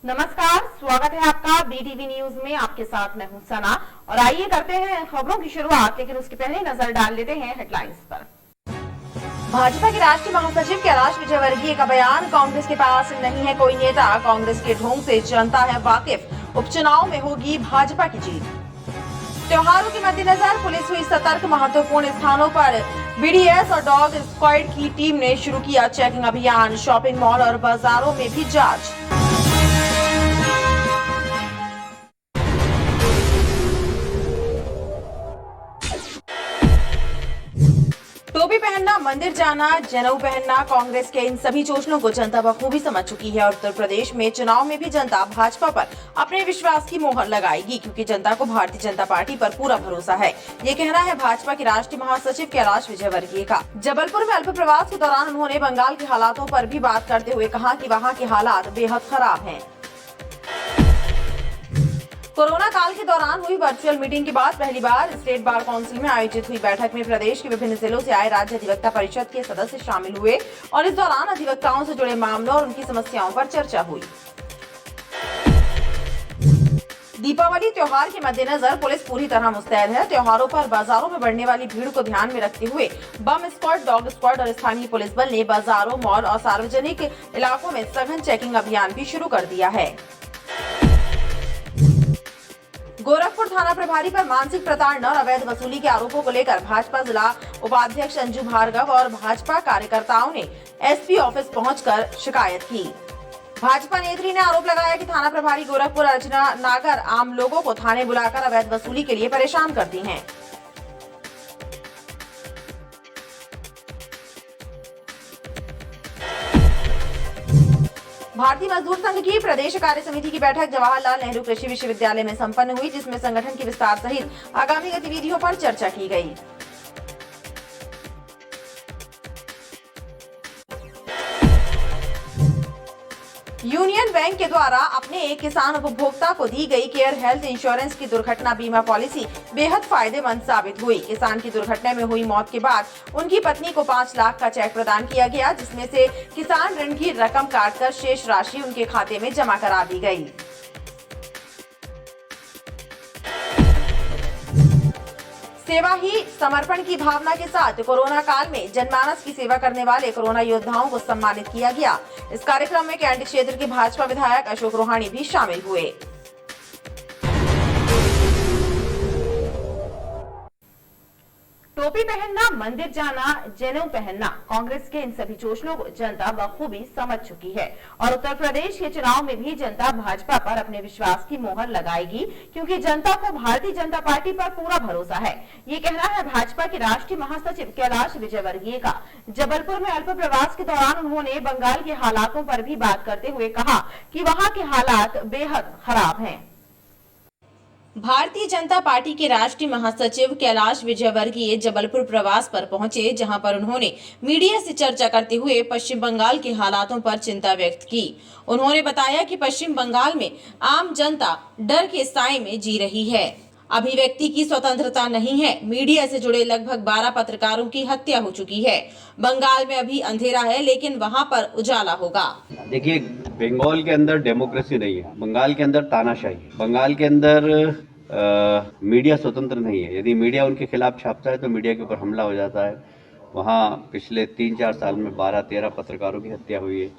नमस्कार, स्वागत है आपका बीटीवी न्यूज में। आपके साथ मैं हूं सना और आइए करते हैं खबरों की शुरुआत, लेकिन उसके पहले नजर डाल लेते हैं हेडलाइंस पर। भाजपा के राष्ट्रीय महासचिव कैलाश विजयवर्गीय का बयान, कांग्रेस के पास नहीं है कोई नेता, कांग्रेस के ढोंग से जनता है वाकिफ, उपचुनाव में होगी भाजपा की जीत। त्योहारों के मद्देनजर पुलिस हुई सतर्क, महत्वपूर्ण स्थानों पर बीडीएस और डॉग स्क्वाड की टीम ने शुरू किया चेकिंग अभियान, शॉपिंग मॉल और बाजारों में भी जांच। टोपी पहनना, मंदिर जाना, जनेऊ पहनना, कांग्रेस के इन सभी शोषणों को जनता बखूबी समझ चुकी है और उत्तर प्रदेश में चुनाव में भी जनता भाजपा पर अपने विश्वास की मोहर लगाएगी, क्योंकि जनता को भारतीय जनता पार्टी पर पूरा भरोसा है। ये कहना है भाजपा के राष्ट्रीय महासचिव कैलाश विजयवर्गीय का। जबलपुर में अल्प प्रवास के दौरान उन्होंने बंगाल के हालातों पर भी बात करते हुए कहा कि वहाँ के हालात बेहद खराब हैं। कोरोना काल के दौरान हुई वर्चुअल मीटिंग के बाद पहली बार स्टेट बार काउंसिल में आयोजित हुई बैठक में प्रदेश के विभिन्न जिलों से आए राज्य अधिवक्ता परिषद के सदस्य शामिल हुए और इस दौरान अधिवक्ताओं से जुड़े मामलों और उनकी समस्याओं पर चर्चा हुई। दीपावली त्योहार के मद्देनजर पुलिस पूरी तरह मुस्तैद है। त्योहारों पर बाजारों में बढ़ने वाली भीड़ को ध्यान में रखते हुए बम स्क्वाड, डॉग स्क्वाड और स्थानीय पुलिस बल ने बाजारों, मॉल और सार्वजनिक इलाकों में सघन चेकिंग अभियान भी शुरू कर दिया है। गोरखपुर थाना प्रभारी पर मानसिक प्रताड़ना और अवैध वसूली के आरोपों को लेकर भाजपा जिला उपाध्यक्ष अंजू भार्गव और भाजपा कार्यकर्ताओं ने एसपी ऑफिस पहुंचकर शिकायत की। भाजपा नेत्री ने आरोप लगाया कि थाना प्रभारी गोरखपुर अर्चना नागर आम लोगों को थाने बुलाकर अवैध वसूली के लिए परेशान करती हैं। भारतीय मजदूर संघ की प्रदेश कार्य समिति की बैठक जवाहरलाल नेहरू कृषि विश्वविद्यालय में संपन्न हुई, जिसमें संगठन के विस्तार सहित आगामी गतिविधियों पर चर्चा की गई। यूनियन बैंक के द्वारा अपने एक किसान उपभोक्ता को दी गई केयर हेल्थ इंश्योरेंस की दुर्घटना बीमा पॉलिसी बेहद फायदेमंद साबित हुई। किसान की दुर्घटना में हुई मौत के बाद उनकी पत्नी को 5 लाख का चेक प्रदान किया गया, जिसमें से किसान ऋण की रकम काटकर शेष राशि उनके खाते में जमा करा दी गई। सेवा ही समर्पण की भावना के साथ कोरोना काल में जनमानस की सेवा करने वाले कोरोना योद्धाओं को सम्मानित किया गया। इस कार्यक्रम में कैंट क्षेत्र के भाजपा विधायक अशोक रोहानी भी शामिल हुए। टोपी पहनना, मंदिर जाना, जनेऊ पहनना, कांग्रेस के इन सभी शोषणों को जनता बखूबी समझ चुकी है और उत्तर प्रदेश के चुनाव में भी जनता भाजपा पर अपने विश्वास की मोहर लगाएगी, क्योंकि जनता को भारतीय जनता पार्टी पर पूरा भरोसा है। ये कहना है भाजपा के राष्ट्रीय महासचिव कैलाश विजयवर्गीय का। जबलपुर में अल्प प्रवास के दौरान उन्होंने बंगाल के हालातों पर भी बात करते हुए कहा कि वहाँ के हालात बेहद खराब हैं। भारतीय जनता पार्टी के राष्ट्रीय महासचिव कैलाश विजयवर्गीय जबलपुर प्रवास पर पहुंचे, जहां पर उन्होंने मीडिया से चर्चा करते हुए पश्चिम बंगाल के हालातों पर चिंता व्यक्त की। उन्होंने बताया कि पश्चिम बंगाल में आम जनता डर के साए में जी रही है, अभिव्यक्ति की स्वतंत्रता नहीं है। मीडिया से जुड़े लगभग 12 पत्रकारों की हत्या हो चुकी है। बंगाल में अभी अंधेरा है, लेकिन वहां पर उजाला होगा। देखिए, बंगाल के अंदर डेमोक्रेसी नहीं है, बंगाल के अंदर तानाशाही है, बंगाल के अंदर मीडिया स्वतंत्र नहीं है। यदि मीडिया उनके खिलाफ छापता है तो मीडिया के ऊपर हमला हो जाता है। वहाँ पिछले 3-4 साल में 12-13 पत्रकारों की हत्या हुई है।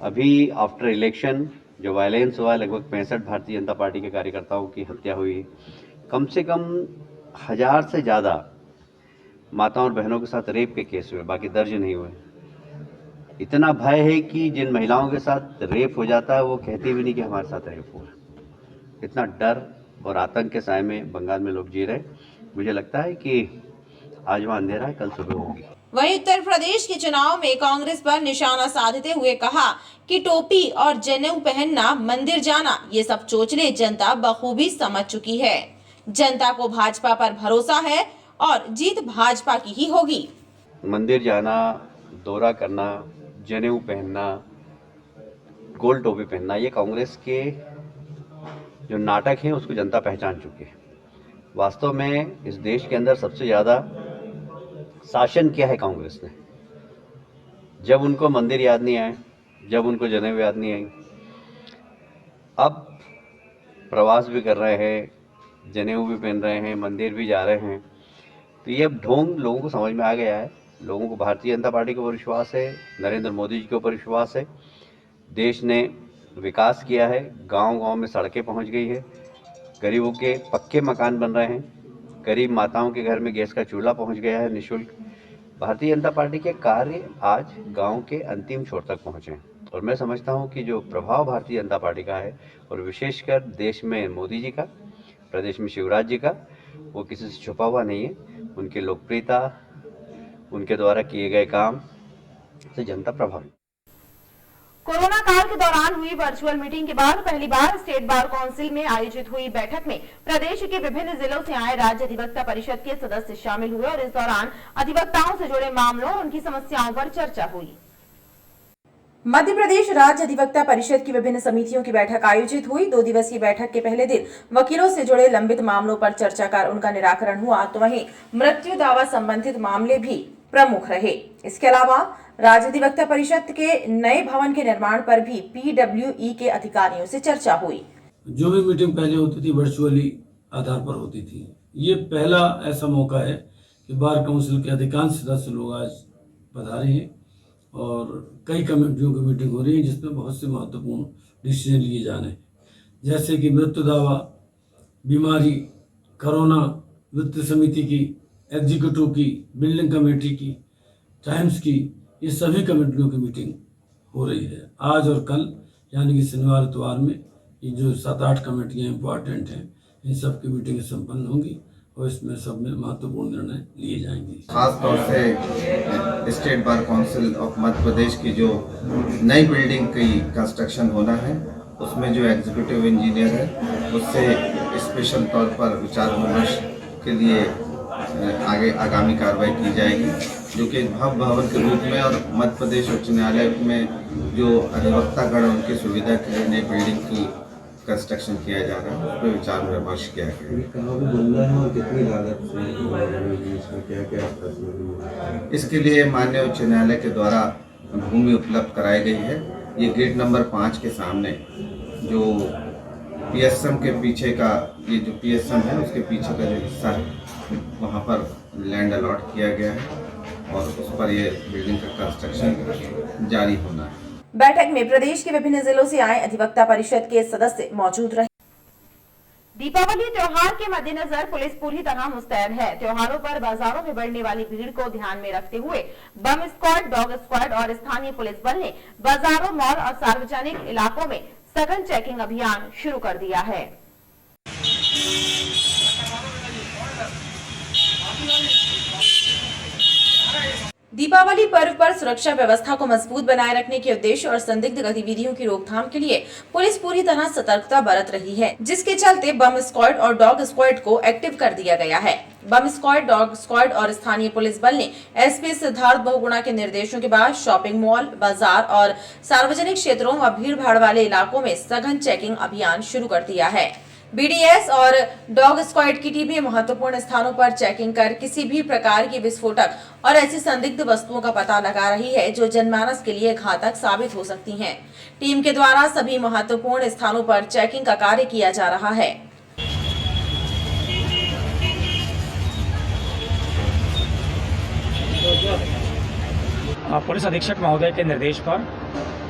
अभी आफ्टर इलेक्शन जो वायलेंस हुआ, लगभग 65 भारतीय जनता पार्टी के कार्यकर्ताओं की हत्या हुई है। कम से कम 1000 से ज़्यादा माताओं और बहनों के साथ रेप के केस हुए, बाकी दर्ज नहीं हुए। इतना भय है कि जिन महिलाओं के साथ रेप हो जाता है वो कहती भी नहीं कि हमारे साथ रेप हुआ। इतना डर और आतंक के साए में बंगाल में लोग जी रहे। मुझे लगता है कि आज वहाँ अंधेरा है, कल सुबह होगी। वहीं उत्तर प्रदेश के चुनाव में कांग्रेस पर निशाना साधते हुए कहा कि टोपी और जनेऊ पहनना, मंदिर जाना, ये सब चोचले जनता बखूबी समझ चुकी है। जनता को भाजपा पर भरोसा है और जीत भाजपा की ही होगी। मंदिर जाना, दौरा करना, जनेऊ पहनना, गोल टोपी पहनना, ये कांग्रेस के जो नाटक है उसको जनता पहचान चुकी है। वास्तव में इस देश के अंदर सबसे ज़्यादा शासन किया है कांग्रेस ने। जब उनको मंदिर याद नहीं आए, जब उनको जनेऊ याद नहीं आई, अब प्रवास भी कर रहे हैं, जनेऊ भी पहन रहे हैं, मंदिर भी जा रहे हैं। तो ये अब ढोंग लोगों को समझ में आ गया है। लोगों को भारतीय जनता पार्टी के ऊपर विश्वास है, नरेंद्र मोदी जी के ऊपर विश्वास है। देश ने विकास किया है, गांव-गांव में सड़कें पहुंच गई है, गरीबों के पक्के मकान बन रहे हैं, गरीब माताओं के घर में गैस का चूल्हा पहुंच गया है निःशुल्क। भारतीय जनता पार्टी के कार्य आज गांव के अंतिम छोर तक पहुंचे हैं और मैं समझता हूं कि जो प्रभाव भारतीय जनता पार्टी का है और विशेषकर देश में मोदी जी का, प्रदेश में शिवराज जी का, वो किसी से छुपा हुआ नहीं है। उनकी लोकप्रियता, उनके द्वारा किए गए काम से जनता प्रभावित। कोरोना काल के दौरान हुई वर्चुअल मीटिंग के बाद पहली बार स्टेट बार काउंसिल में आयोजित हुई बैठक में प्रदेश के विभिन्न जिलों से आए राज्य अधिवक्ता परिषद के सदस्य शामिल हुए और इस दौरान अधिवक्ताओं से जुड़े मामलों और उनकी समस्याओं पर चर्चा हुई। मध्य प्रदेश राज्य अधिवक्ता परिषद की विभिन्न समितियों की बैठक आयोजित हुई। 2 दिवसीय बैठक के पहले दिन वकीलों से जुड़े लंबित मामलों पर चर्चा कर उनका निराकरण हुआ, तो वहीं मृत्यु दावा संबंधित मामले भी प्रमुख रहे। इसके अलावा राज्य अधिवक्ता परिषद के नए भवन के निर्माण पर भी PWE के अधिकारियों से चर्चा हुई। जो भी मीटिंग पहले होती थी वर्चुअली आधार पर होती थी। ये पहला ऐसा मौका है कि बार काउंसिल के अधिकांश सदस्य लोग आज पधारे हैं और कई कमेटियों की मीटिंग हो रही है जिसमें बहुत से महत्वपूर्ण डिसीजन लिए जाने हैं, जैसे कि मृत्यु दावा, बीमारी, कोरोना, वित्त समिति की, एग्जीक्यूटिव की, बिल्डिंग कमेटी की, टाइम्स की, ये सभी कमेटियों की मीटिंग हो रही है आज और कल, यानी कि शनिवार इतवार में। ये जो 7-8 कमेटियाँ इम्पोर्टेंट हैं, इन सब की मीटिंग संपन्न होंगी और इसमें सब में महत्वपूर्ण निर्णय लिए जाएंगे। खास तौर से state bar council of Madhya Pradesh की जो नई बिल्डिंग की कंस्ट्रक्शन होना है, उसमें जो एग्जीक्यूटिव इंजीनियर है उससे स्पेशल तौर पर विचार विमर्श के लिए आगे आगामी कार्रवाई की जाएगी, जो कि भव्य भवन के रूप में और मध्य प्रदेश उच्च न्यायालय में जो अधिवक्तागण उनकी सुविधा के लिए नई बिल्डिंग की कंस्ट्रक्शन किया जा रहा है, उस पर विचार विमर्श किया गया। कहाँ पे बनना है और कितनी लागत से, इसमें क्या क्या? इसके लिए माननीय उच्च न्यायालय के द्वारा भूमि उपलब्ध कराई गई है। ये गेट नंबर 5 के सामने जो PSM के पीछे का, ये जो PSM है उसके पीछे का जो हिस्सा है, वहाँ पर लैंड अलॉट किया गया है और उस पर ये बिल्डिंग का कंस्ट्रक्शन जारी होना है। बैठक में प्रदेश के विभिन्न जिलों से आए अधिवक्ता परिषद के सदस्य मौजूद रहे। दीपावली त्योहार के मद्देनजर पुलिस पूरी तरह मुस्तैद है। त्योहारों पर बाजारों में बढ़ने वाली भीड़ को ध्यान में रखते हुए बम स्क्वाड, डॉग स्क्वाड और स्थानीय पुलिस बल ने बाजारों, मॉल और सार्वजनिक इलाकों में सघन चेकिंग अभियान शुरू कर दिया है। दीपावली पर्व पर सुरक्षा व्यवस्था को मजबूत बनाए रखने के उद्देश्य और संदिग्ध गतिविधियों की रोकथाम के लिए पुलिस पूरी तरह सतर्कता बरत रही है, जिसके चलते बम स्क्वाड और डॉग स्क्वाड को एक्टिव कर दिया गया है। बम स्क्वाड, डॉग स्क्वाड और स्थानीय पुलिस बल ने SP सिद्धार्थ बहुगुणा के निर्देशों के बाद शॉपिंग मॉल, बाजार और सार्वजनिक क्षेत्रों व भीड़ भाड़ वाले इलाकों में सघन चेकिंग अभियान शुरू कर दिया है। BDS और डॉग स्क्वाड की टीमें महत्वपूर्ण स्थानों पर चेकिंग कर किसी भी प्रकार की विस्फोटक और ऐसी संदिग्ध वस्तुओं का पता लगा रही है जो जनमानस के लिए घातक साबित हो सकती हैं। टीम के द्वारा सभी महत्वपूर्ण स्थानों पर चेकिंग का कार्य किया जा रहा है। पुलिस अधीक्षक महोदय के निर्देश पर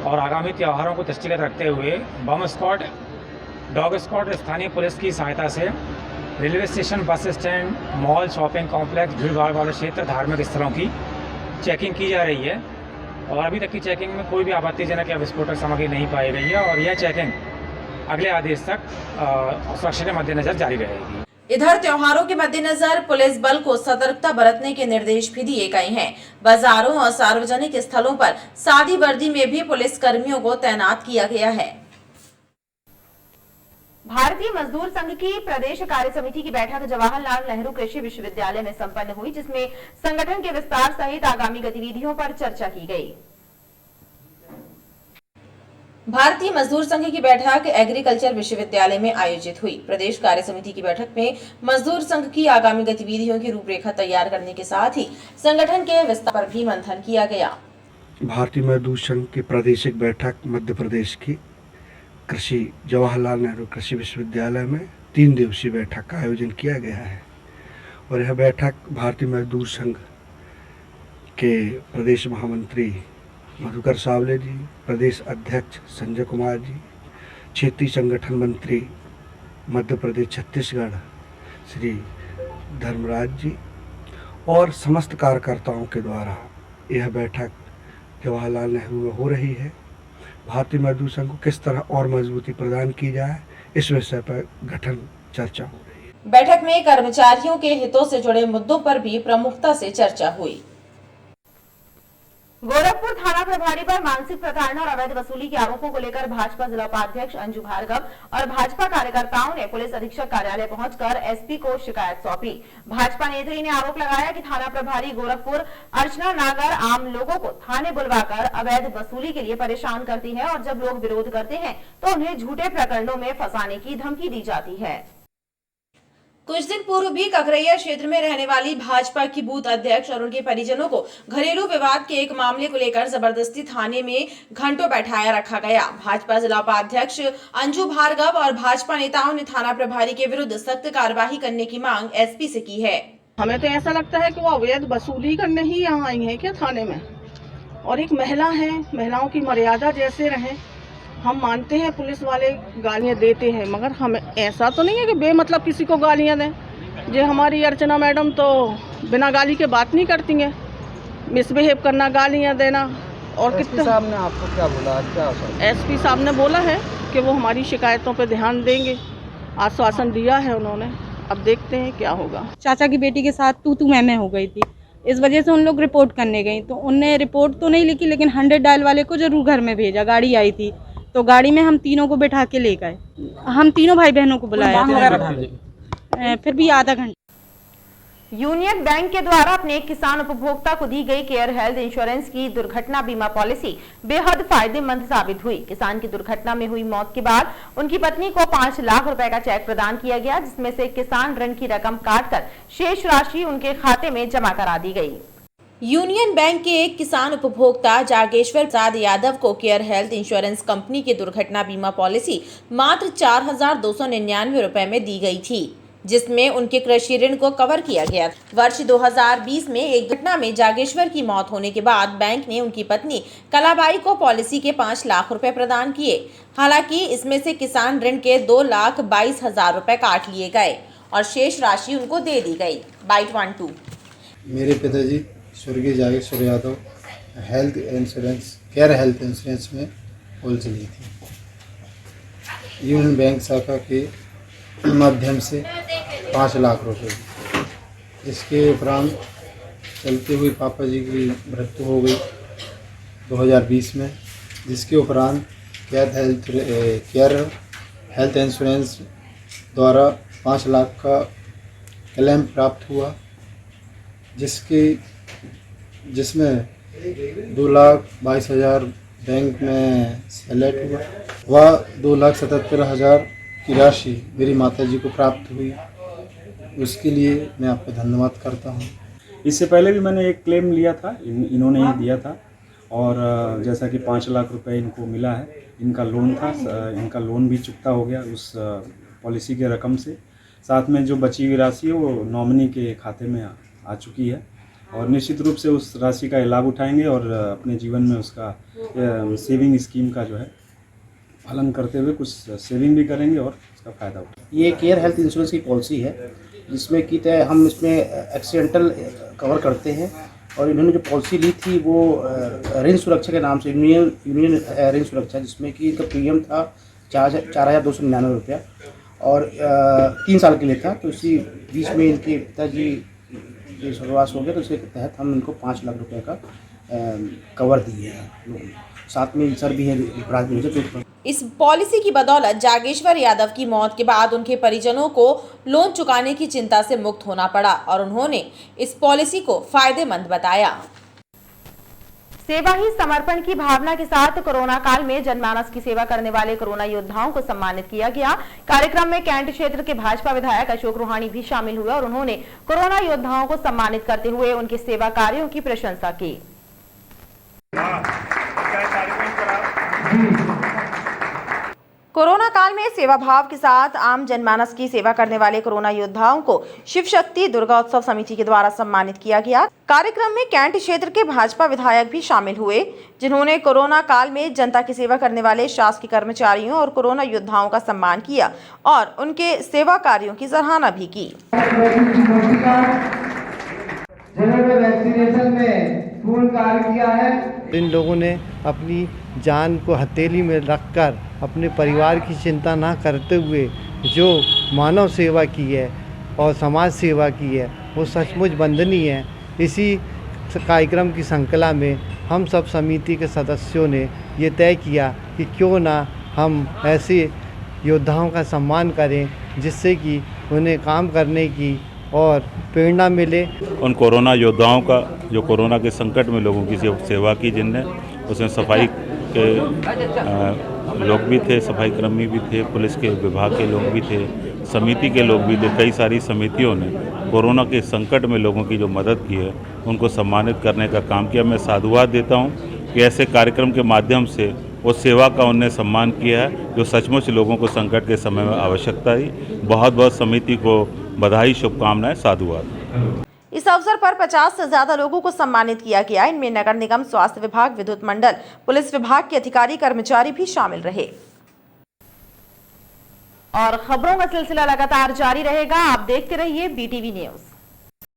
और आगामी त्योहारों को दृष्टिगत रखते हुए बम स्क्वाड, डॉग स्क्वाड, स्थानीय पुलिस की सहायता से railway station, bus stand, mall, shopping complex, भीड़ भाड़ वाले क्षेत्र, धार्मिक स्थलों की चेकिंग की जा रही है और अभी तक की चेकिंग में कोई भी आपत्तिजनक या विस्फोटक सामग्री नहीं पाई गई है और यह चेकिंग अगले आदेश तक सुरक्षा के मद्देनजर जारी रहेगी। इधर त्योहारों के मद्देनजर पुलिस बल को सतर्कता बरतने के निर्देश भी दिए गए हैं। बाजारों और सार्वजनिक स्थलों पर सादी वर्दी में भी पुलिस कर्मियों को तैनात किया गया है। भारतीय मजदूर संघ की प्रदेश कार्य समिति की बैठक जवाहरलाल नेहरू कृषि विश्वविद्यालय में संपन्न हुई, जिसमें संगठन के विस्तार सहित आगामी गतिविधियों पर चर्चा की गई। भारतीय मजदूर संघ की बैठक एग्रीकल्चर विश्वविद्यालय में आयोजित हुई। प्रदेश कार्य समिति की बैठक में मजदूर संघ की आगामी गतिविधियों की रूपरेखा तैयार करने के साथ ही संगठन के विस्तार पर भी मंथन किया गया। भारतीय मजदूर संघ की प्रादेशिक बैठक मध्य प्रदेश की कृषि जवाहरलाल नेहरू कृषि विश्वविद्यालय में 3 दिवसीय बैठक का आयोजन किया गया है और यह बैठक भारतीय मजदूर संघ के प्रदेश महामंत्री मधुकर सावले जी, प्रदेश अध्यक्ष संजय कुमार जी, क्षेत्रीय संगठन मंत्री मध्य प्रदेश छत्तीसगढ़ श्री धर्मराज जी और समस्त कार्यकर्ताओं के द्वारा यह बैठक जवाहरलाल नेहरू में हो रही है। भारतीय मजदूर संघ को किस तरह और मजबूती प्रदान की जाए, इस विषय पर गठन चर्चा हो रही है। बैठक में कर्मचारियों के हितों से जुड़े मुद्दों पर भी प्रमुखता से चर्चा हुई। गोरखपुर थाना प्रभारी पर मानसिक प्रताड़ना और अवैध वसूली के आरोपों को लेकर भाजपा जिला उपाध्यक्ष अंजू भार्गव और भाजपा कार्यकर्ताओं ने पुलिस अधीक्षक कार्यालय पहुंचकर एसपी को शिकायत सौंपी। भाजपा नेत्री ने आरोप लगाया कि थाना प्रभारी गोरखपुर अर्चना नागर आम लोगों को थाने बुलवाकर अवैध वसूली के लिए परेशान करती है और जब लोग विरोध करते हैं तो उन्हें झूठे प्रकरणों में फंसाने की धमकी दी जाती है। कुछ दिन पूर्व भी ककरैया क्षेत्र में रहने वाली भाजपा की बूथ अध्यक्ष और उनके परिजनों को घरेलू विवाद के एक मामले को लेकर जबरदस्ती थाने में घंटों बैठाया रखा गया। भाजपा जिला उपाध्यक्ष अंजू भार्गव और भाजपा नेताओं ने थाना प्रभारी के विरुद्ध सख्त कार्रवाई करने की मांग एसपी से की है। हमें तो ऐसा लगता है कि वो अवैध वसूली करने ही यहाँ आई है क्या थाने में, और एक महिला है, महिलाओं की मर्यादा जैसे रहे। हम मानते हैं पुलिस वाले गालियाँ देते हैं, मगर हमें ऐसा तो नहीं है कि बेमतलब किसी को गालियाँ दें। जो हमारी अर्चना मैडम तो बिना गाली के बात नहीं करती हैं, मिसबिहेव करना, गालियाँ देना। और कितने साहब ने आपको क्या बोला? एसपी साहब ने बोला है कि वो हमारी शिकायतों पर ध्यान देंगे, आश्वासन दिया है उन्होंने। अब देखते हैं क्या होगा। चाचा की बेटी के साथ तू मैं हो गई थी, इस वजह से उन लोग रिपोर्ट करने गई, तो उनने रिपोर्ट तो नहीं लिखी लेकिन 100 डायल वाले को जरूर घर में भेजा। गाड़ी आई थी तो गाड़ी में हम तीनों को बैठा के ले गए, हम तीनों भाई बहनों को बुलाया, फिर भी आधा घंटा। यूनियन बैंक के द्वारा अपने एक किसान उपभोक्ता को दी गई केयर हेल्थ इंश्योरेंस की दुर्घटना बीमा पॉलिसी बेहद फायदेमंद साबित हुई। किसान की दुर्घटना में हुई मौत के बाद उनकी पत्नी को 5 लाख रुपए का चेक प्रदान किया गया, जिसमें से किसान ऋण की रकम काटकर शेष राशि उनके खाते में जमा करा दी गई। यूनियन बैंक के एक किसान उपभोक्ता जागेश्वर प्रसाद यादव को केयर हेल्थ इंश्योरेंस कंपनी की दुर्घटना बीमा पॉलिसी मात्र 4,299 रुपए में दी गई थी, जिसमें उनके कृषि ऋण को कवर किया गया। वर्ष 2020 में एक घटना में जागेश्वर की मौत होने के बाद बैंक ने उनकी पत्नी कलाबाई को पॉलिसी के 5 लाख रुपए प्रदान किए। हालांकि इसमें से किसान ऋण के 2,22,000 रुपए काट लिए गए और शेष राशि उनको दे दी गई। बाइट 1-2। मेरे पिताजी स्वर्गीय Jageshwar Yadav health insurance care health insurance में पॉलिसी ली थी। यूनियन बैंक शाखा के माध्यम से 5 लाख रुपए। इसके उपरांत चलते हुए पापा जी की मृत्यु हो गई 2020 में, जिसके उपरांत केयर हेल्थ इंश्योरेंस द्वारा 5 लाख का क्लेम प्राप्त हुआ, जिसमें 2,22,000 बैंक में सेलेक्ट हुआ। वह 2,77,000 की राशि मेरी माताजी को प्राप्त हुई। उसके लिए मैं आपका धन्यवाद करता हूँ। इससे पहले भी मैंने एक क्लेम लिया था, इन्होंने ही दिया था, और जैसा कि 5 लाख रुपए इनको मिला है। इनका लोन था, इनका लोन भी चुकता हो गया उस पॉलिसी के रकम से। साथ में जो बची हुई राशि है वो नॉमिनी के खाते में आ चुकी है, और निश्चित रूप से उस राशि का लाभ उठाएंगे और अपने जीवन में उसका सेविंग स्कीम का जो है पालन करते हुए कुछ सेविंग भी करेंगे और उसका फ़ायदा उठाएंगे। ये केयर हेल्थ इंश्योरेंस की पॉलिसी है, जिसमें कि हम इसमें एक्सीडेंटल कवर करते हैं, और इन्होंने जो पॉलिसी ली थी वो ऋण सुरक्षा के नाम से यूनियन ऋण सुरक्षा, जिसमें कि इनका प्रीमियम था 4,299 रुपया और 3 साल के लिए था। तो इसी बीच में इनके पिताजी जो स्वर्गवास हो गया, तो इसके तहत हम इनको 5 लाख रुपए का कवर दिए हैं। साथ में सर भी है। इस पॉलिसी की बदौलत जागेश्वर यादव की मौत के बाद उनके परिजनों को लोन चुकाने की चिंता से मुक्त होना पड़ा और उन्होंने इस पॉलिसी को फायदेमंद बताया। सेवा ही समर्पण की भावना के साथ कोरोना काल में जनमानस की सेवा करने वाले कोरोना योद्धाओं को सम्मानित किया गया। कार्यक्रम में कैंट क्षेत्र के भाजपा विधायक अशोक रूहानी भी शामिल हुए और उन्होंने कोरोना योद्धाओं को सम्मानित करते हुए उनके सेवा कार्यों की प्रशंसा की। कोरोना काल में सेवा भाव के साथ आम जनमानस की सेवा करने वाले कोरोना योद्धाओं को शिव शक्ति दुर्गा उत्सव समिति के द्वारा सम्मानित किया गया। कार्यक्रम में कैंट क्षेत्र के भाजपा विधायक भी शामिल हुए, जिन्होंने कोरोना काल में जनता की सेवा करने वाले शासकीय कर्मचारियों और कोरोना योद्धाओं का सम्मान किया और उनके सेवा कार्यों की सराहना भी की। जिन्होंने वैक्सीनेशन में पूर्ण कार्य किया है। इन लोगों ने अपनी जान को हथेली में रखकर अपने परिवार की चिंता ना करते हुए जो मानव सेवा की है और समाज सेवा की है, वो सचमुच वंदनीय है। इसी कार्यक्रम की श्रृंखला में हम सब समिति के सदस्यों ने ये तय किया कि क्यों ना हम ऐसे योद्धाओं का सम्मान करें, जिससे कि उन्हें काम करने की और प्रेरणा मिले। उन कोरोना योद्धाओं का जो कोरोना के संकट में लोगों की सेवा की, जिनने उसमें सफाई के लोग भी थे, सफाई कर्मी भी थे, पुलिस के विभाग के लोग भी थे, समिति के लोग भी थे। कई सारी समितियों ने कोरोना के संकट में लोगों की जो मदद की है, उनको सम्मानित करने का काम किया। मैं साधुवाद देता हूँ कि ऐसे कार्यक्रम के माध्यम से वो सेवा का उन्हें सम्मान किया है, जो सचमुच लोगों को संकट के समय में आवश्यकता थी। बहुत बहुत समिति को बधाई, शुभकामनाएं, साधुवाद। इस अवसर पर 50 से ज्यादा लोगों को सम्मानित किया गया। इनमें नगर निगम, स्वास्थ्य विभाग, विद्युत मंडल, पुलिस विभाग के अधिकारी, कर्मचारी भी शामिल रहे। और खबरों का सिलसिला लगातार जारी रहेगा। आप देखते रहिए BTV न्यूज।